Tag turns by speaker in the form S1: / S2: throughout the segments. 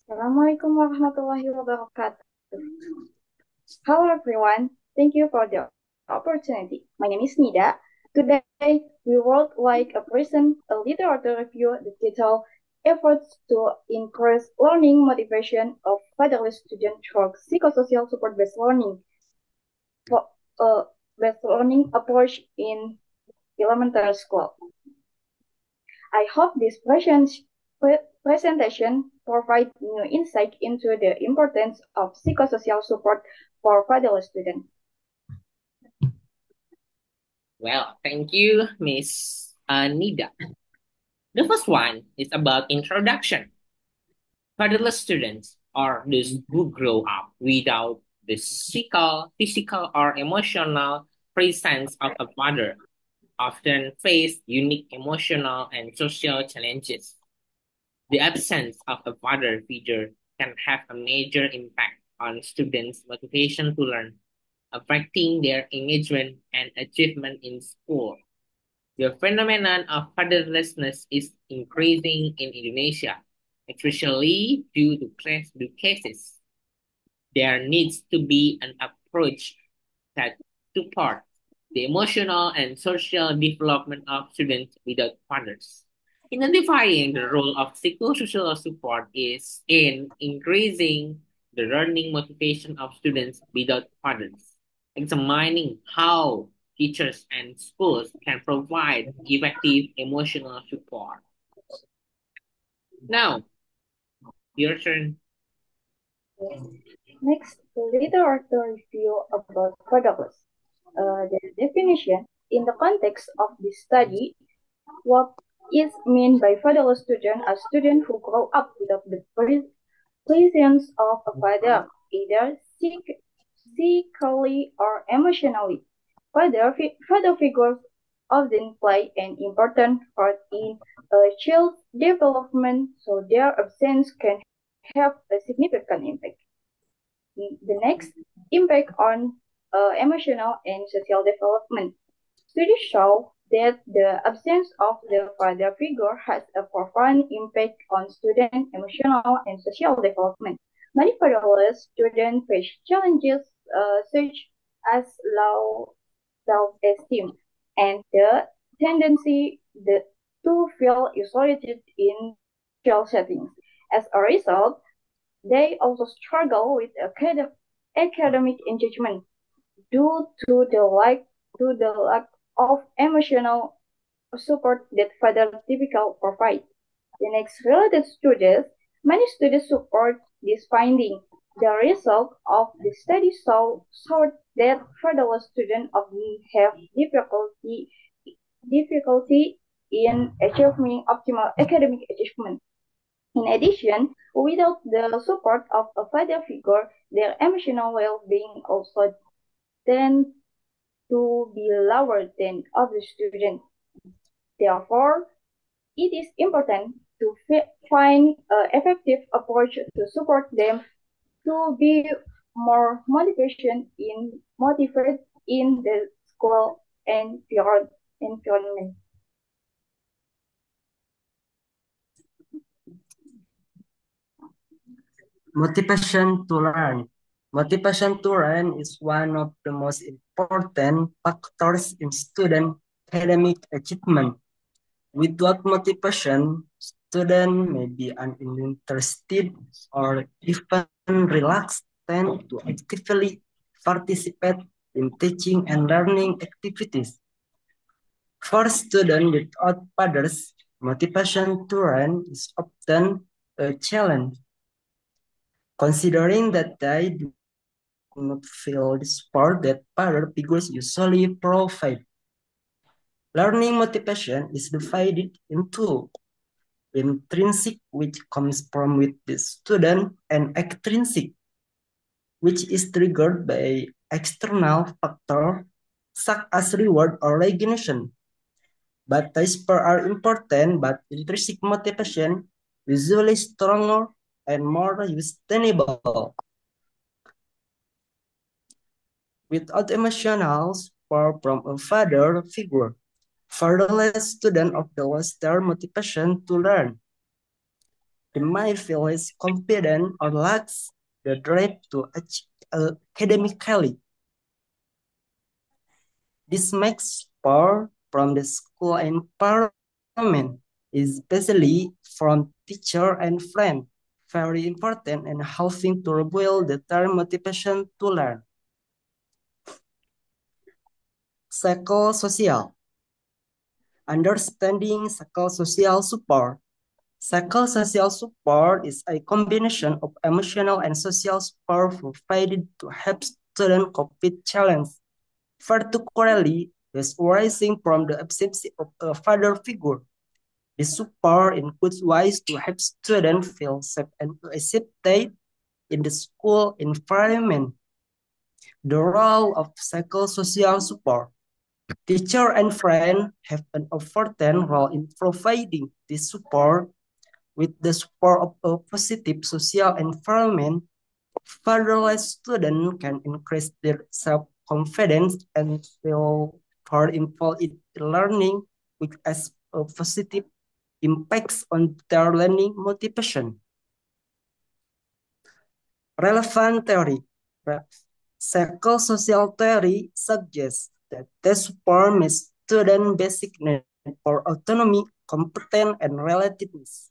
S1: Assalamualaikum warahmatullahi wabarakatuh. Hello everyone, thank you for the opportunity. My name is Nida. Today we would like to present a literature review the title Efforts to Increase Learning Motivation of Fatherless Students Through Psychosocial Support-Based Learning, for, based learning approach in elementary school. I hope this presentation provides new insight into the importance of psychosocial support for fatherless students.
S2: Well, thank you, Miss Nida. The first one is about introduction. Fatherless students are those who grow up without the physical or emotional presence of a father, often face unique emotional and social challenges. The absence of a father figure can have a major impact on students' motivation to learn, affecting their engagement and achievement in school. The phenomenon of fatherlessness is increasing in Indonesia, especially due to cases. There needs to be an approach that supports the emotional and social development of students without fathers. Identifying the role of psychosocial support is in increasing the learning motivation of students without fathers, examining how teachers and schools can provide effective emotional support. Now, your turn.
S1: Next, a literature review about fatherless. The definition in the context of this study, what is meant by fatherless student a student who grow up without the presence of a father, either physically or emotionally. Father figures often play an important part in a child's development, so their absence can have a significant impact. The next, impact on emotional and social development. Studies show that the absence of the father figure has a profound impact on student emotional and social development. Many fatherless students face challenges such as low self-esteem and the tendency to feel isolated in social settings. As a result, they also struggle with academic engagement due to the lack of emotional support that father typically provide. The next related studies, many studies support this finding. The result of the study showed that fatherless students often have difficulty in achieving optimal academic achievement. In addition, without the support of a father figure, their emotional well-being also tends to be lower than other students. Therefore, it is important to find an effective approach to support them to be more motivated in the school and beyond environment.
S3: Motivation to learn. Motivation to learn is one of the most important factors in student academic achievement. Without motivation, students may be uninterested or even reluctant to actively participate in teaching and learning activities. For students without fathers, motivation to learn is often a challenge, considering that they do not feel the support that father figures usually provide. Learning motivation is divided into intrinsic, which comes from with the student, and extrinsic, which is triggered by external factors such as reward or recognition. But these are important, but intrinsic motivation usually stronger and more sustainable. Without emotional support from a father figure, fatherless students often lose their motivation to learn. They might feel less confident or lacks the drive to achieve academically. This makes support from the school environment, especially from teacher and friend, very important in helping to rebuild their motivation to learn. Psychosocial. Understanding psychosocial support. Psychosocial support is a combination of emotional and social support provided to help students cope with challenges, particularly those arising from the absence of a father figure. This support includes ways to help students feel safe and accepted in the school environment. The role of psychosocial support. Teacher and friends have an important role in providing this support. With the support of a positive social environment, fatherless students can increase their self-confidence and feel more involved in learning, which has a positive impacts on their learning motivation. Relevant theory. Psychosocial theory suggests that the support meets student basic need for autonomy, competence, and relativeness.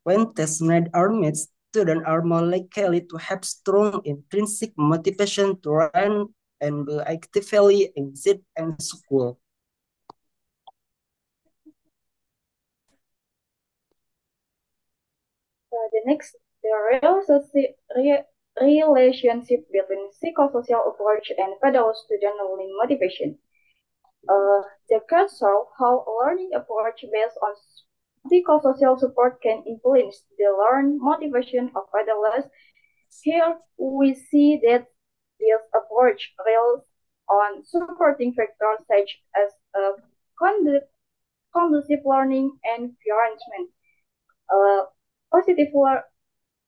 S3: When test needs are met, students are more likely to have strong intrinsic motivation to learn and be actively engaged in school.
S1: The next, the relationship between psychosocial approach and federal student learning motivation. The can show how a learning approach based on psychosocial support can influence the learn motivation of adolescents. Here we see that this approach relies on supporting factors such as conducive learning environment, a positive,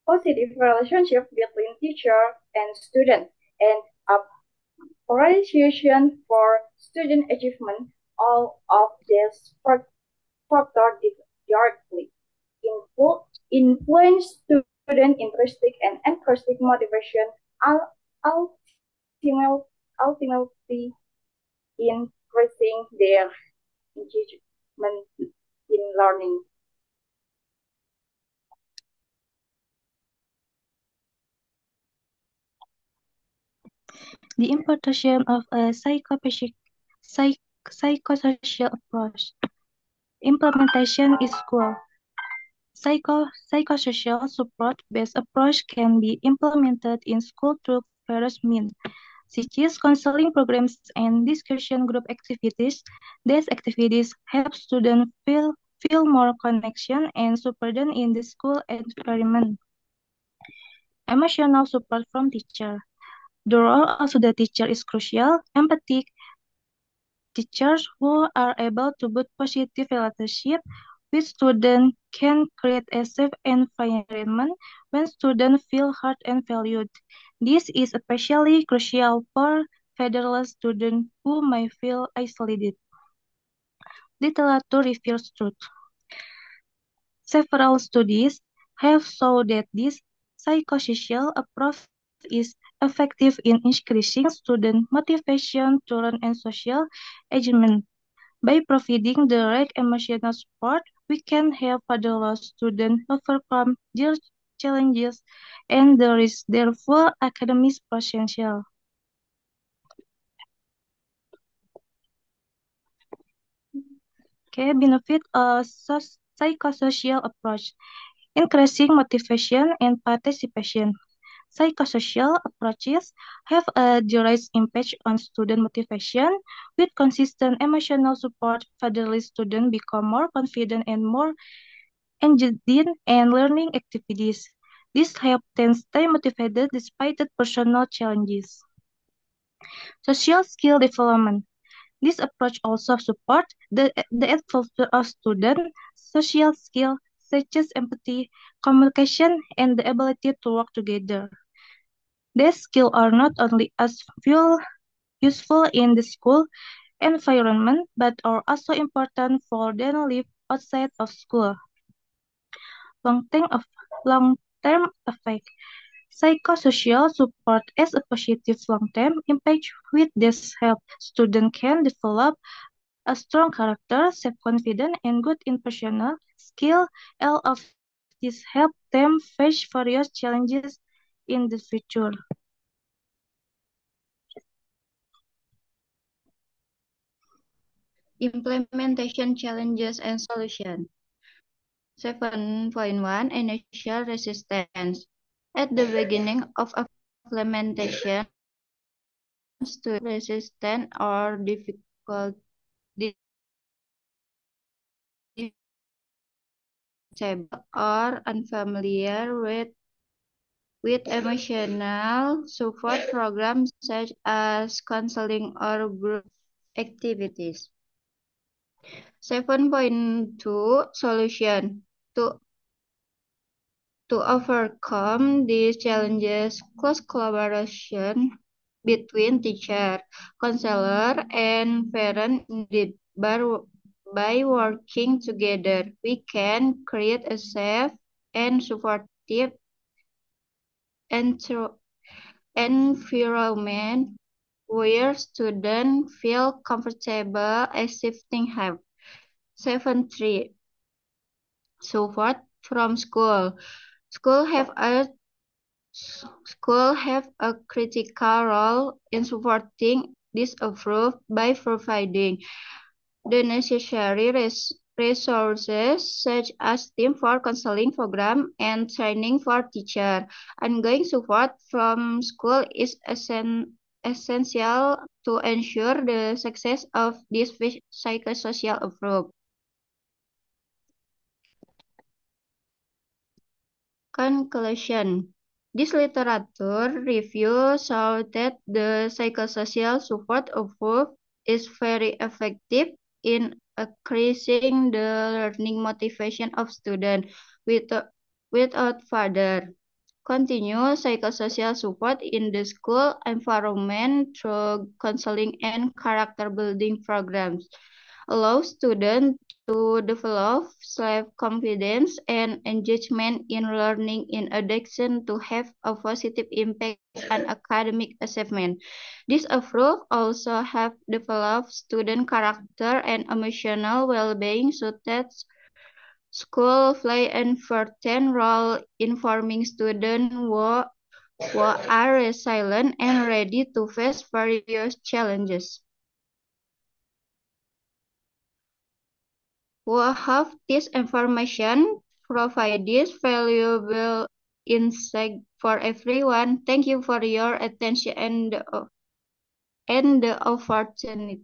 S1: positive relationship between teacher and student, and appreciation for student achievement. All of these factors directly influence student intrinsic and extrinsic motivation, ultimately increasing their engagement in learning.
S4: The importation of a psychosocial approach. Implementation is school. Psychosocial support-based approach can be implemented in school through various means, such as counseling programs and discussion group activities. These activities help students feel more connection and supported in the school environment. Emotional support from teacher. The role of the teacher is crucial. Empathic teachers who are able to build positive relationships with students can create a safe environment when students feel heard and valued. This is especially crucial for federal students who may feel isolated. Literature reveals truth. Several studies have shown that this psychosocial approach is effective in increasing student motivation to learn and social engagement. By providing the right emotional support, we can help adult students overcome their challenges and reach their full academic potential. Okay, benefit of psychosocial approach, increasing motivation and participation. Psychosocial approaches have a direct impact on student motivation. With consistent emotional support, federally students become more confident and more engaged in learning activities. This helps them stay motivated despite the personal challenges. Social skill development. This approach also supports the development of student social skills such as empathy, communication, and the ability to work together. These skills are not only as useful in the school environment, but are also important for their life outside of school. long-term effect. Psychosocial support has a positive long-term impact with this help. Students can develop a strong character, self-confidence, and good interpersonal skill. All of this help them face various challenges in the future.
S1: Implementation challenges and solution. 7.1 Initial resistance. At the beginning of implementation, students resistant or difficult disabled or unfamiliar with emotional support programs such as counseling or group activities. 7.2 Solution. To overcome these challenges, close collaboration between teacher, counselor, and parent needed. By working together, we can create a safe and supportive environment where students feel comfortable accepting help. 7.3 Support from school. School have a critical role in supporting this approach by providing the necessary resources such as team for counseling program and training for teacher. Ongoing support from school is essential to ensure the success of this psychosocial approach. Conclusion. This literature review showed that the psychosocial support approach is very effective in increasing the learning motivation of students without further continue psychosocial support in the school environment through counseling and character building programs allow students to develop self-confidence and engagement in learning in addition to have a positive impact on academic achievement. This approach also help develop student character and emotional well-being so that school play an important role in forming students who are resilient and ready to face various challenges. We hope this information provides valuable insight for everyone. Thank you for your attention and the opportunity.